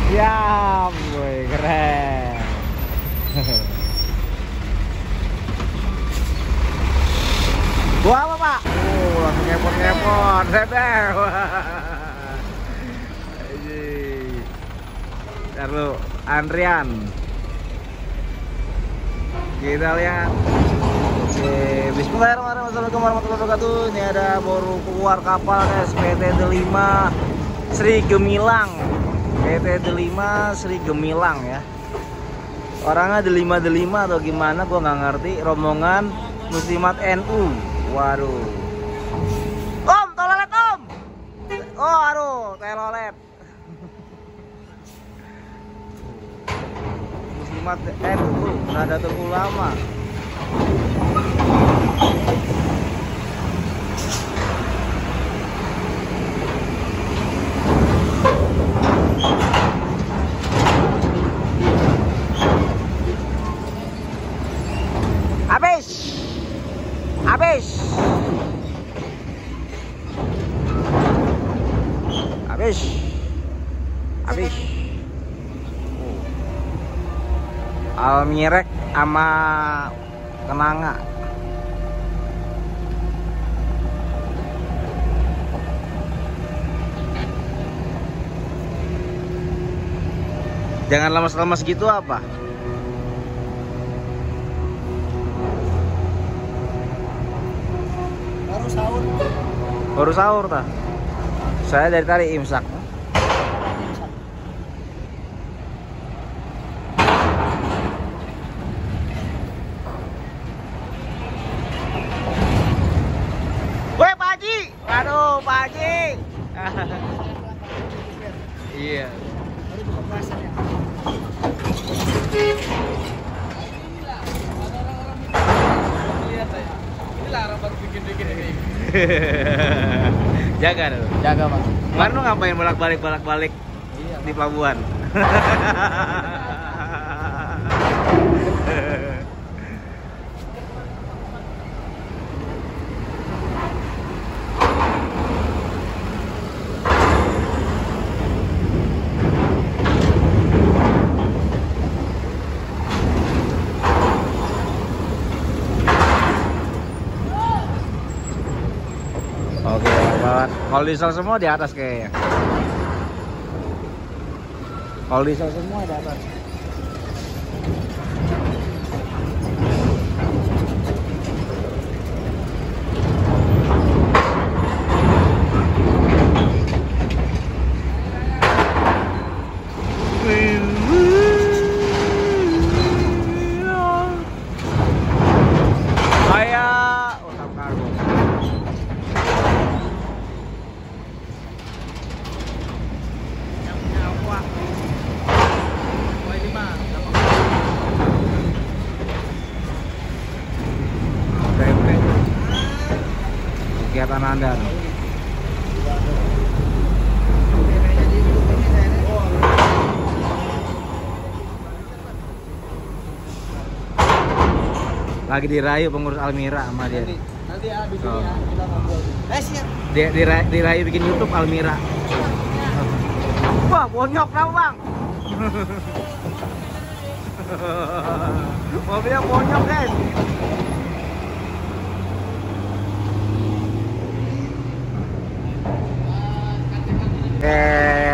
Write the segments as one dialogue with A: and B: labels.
A: Siap, boy, keren. Gua apa, Pak? Langsung ngepot-ngepot, sedeh. Ntar lu, antrian. Kita lihat. Oke, bismillahirrahmanirrahim. Warahmatullahi wabarakatuh. Ini ada baru keluar kapal guys, PT Delima Sri Gemilang. PT Delima Sri Gemilang ya. Orangnya Delima atau gimana gua nggak ngerti. Rombongan Muslimat NU. Waduh. Om, toilet Om. Oh, aduh, telolet. Muslimat NU, Nahdlatul Ulama. Habis. Almirek sama Kenanga. Jangan lemas-lemas gitu apa? Baru sahur tah. Saya dari tadi imsak. Weh Pak Haji, aduh Pak Haji. Iya.
B: Baru buka puasa ya. Ini larang baru bikin ini.
A: Jaga dulu.
B: Jaga Bang.
A: Kemarin lu ngapain bolak-balik
B: Iya,
A: di pelabuhan? Oke, banget. Kalau diesel semua di atas kayaknya. Kalau diesel semua di atas. Kayak utang kargo. Kegiatan Anda. Lagi dirayu pengurus Almira sama dia.
B: Nanti habis ini ya kita ngobrol. Siap.
A: Dia dirayu bikin YouTube Almira. Wah, bonyok tau Bang. Mobilnya bonyok guys.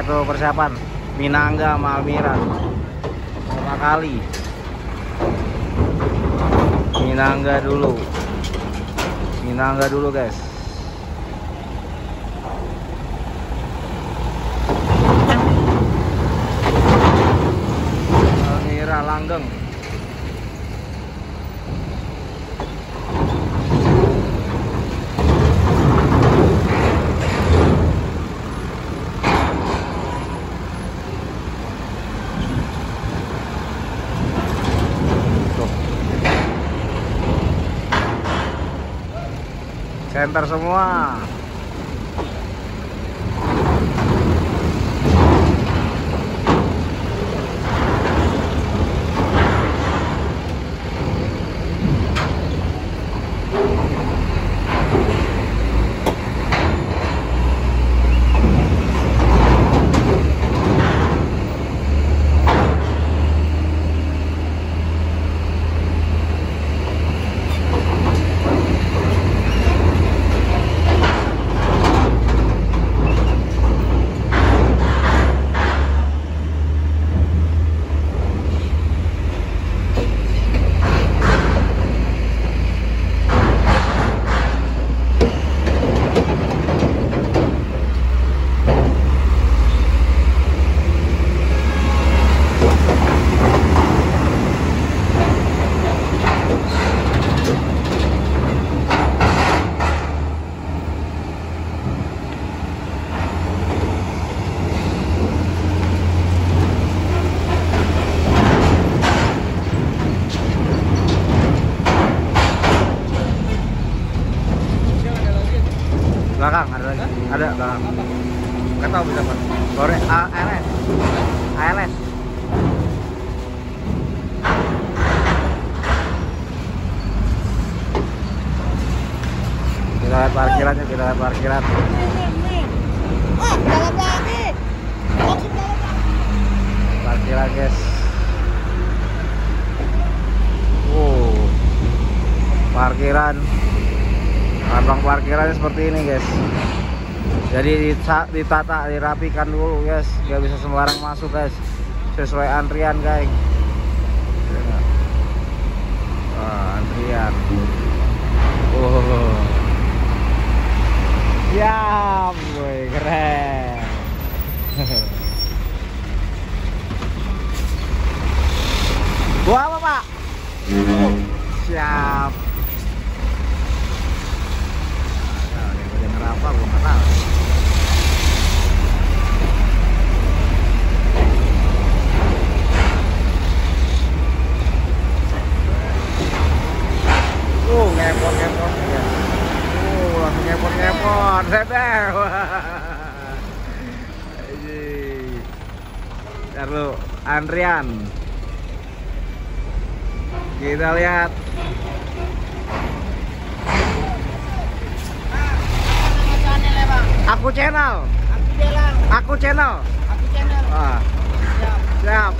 A: Tuh persiapan Minangga sama Almira 5 kali. Minangga dulu guys. Almira langgeng. Center semua. ALS. ALS. Kita lihat parkirannya, kita lihat parkiran.
B: Oh, dalam lagi. Maksud dalam lagi.
A: Parkiran guys. Parkiran. Abang parkirannya seperti ini guys. Jadi ditata, dirapikan dulu guys. Gak bisa sembarang masuk guys. Sesuai antrian guys. Wah, antrian. Siap, boy, keren. Gua apa, Pak? Siap. Nah, dia denger apa gua nggak tahu. Ngepot ya. Langsung ngepot. Sedep. Ntar lu antrian. Kita lihat. Aku channel. Aku channel. Wah. Siap.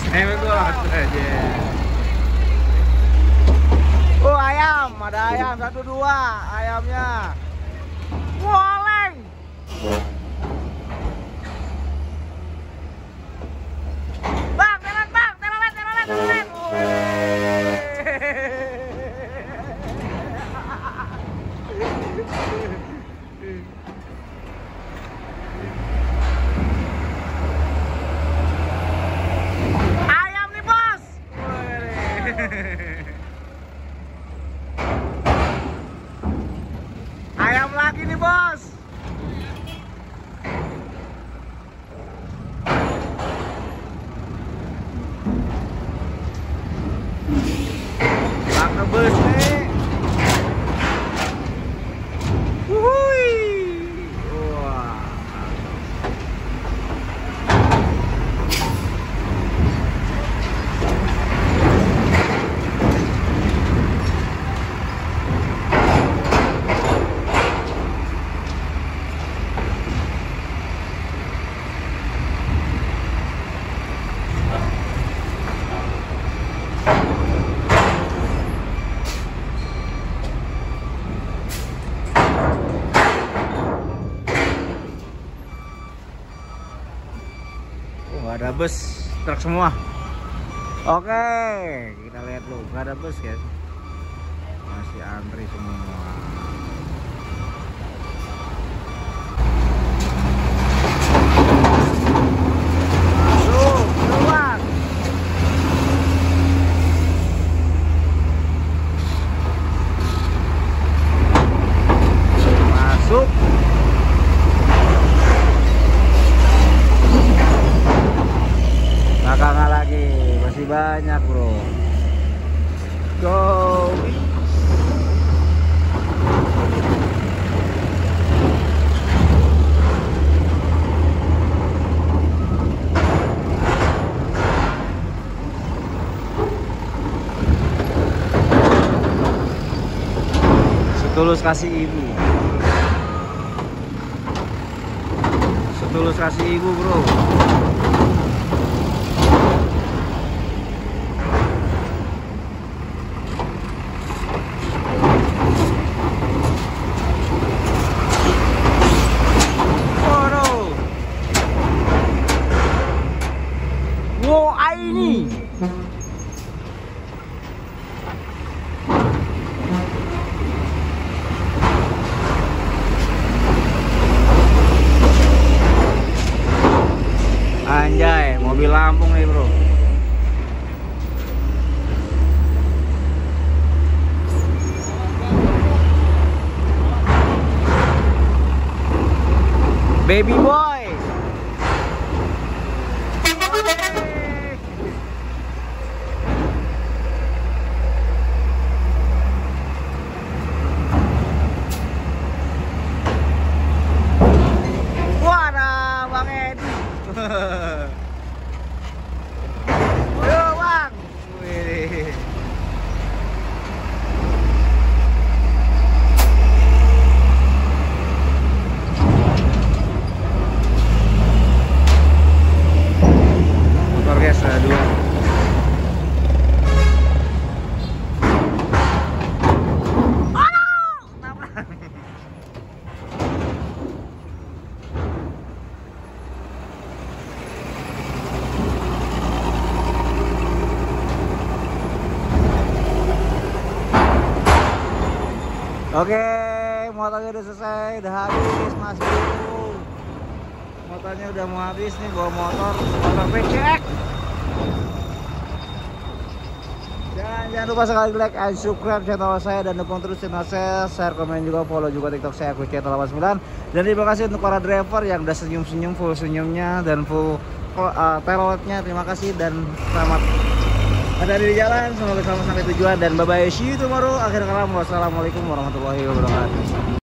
A: Saya bos aja. Oh, ayam, ada ayam 1 2 ayamnya. Woleng. Bang, telolet. Ayam nih, Bos. Ayam lagi nih bos. Bang ngebus nih. Wuhui. Wah. Nggak ada bus, truk semua. Oke, kita lihat dulu, nggak ada bus guys, masih antri semua. Masuk, keluar. Masuk. Belakangan lagi masih banyak bro. Go. Setulus kasih ibu. Setulus kasih ibu bro. Ini anjay, mobil Lampung nih bro. Baby boy. Wadah. Yo bang. Wih. Motor guys ada dua. Oke, motornya udah selesai, udah habis Mas Bro. Motornya udah mau habis nih, bawa motor cek. Dan jangan lupa sekali like and subscribe channel saya dan dukung terus channel saya, share, komen juga, follow juga TikTok saya @kuceta89. Dan terima kasih untuk para driver yang udah senyum-senyum, full senyumnya dan full telotnya. Terima kasih dan selamat ada di jalan, semoga selamat sampai tujuan dan bye bye, see you tomorrow. Akhir kalam, wassalamualaikum warahmatullahi wabarakatuh.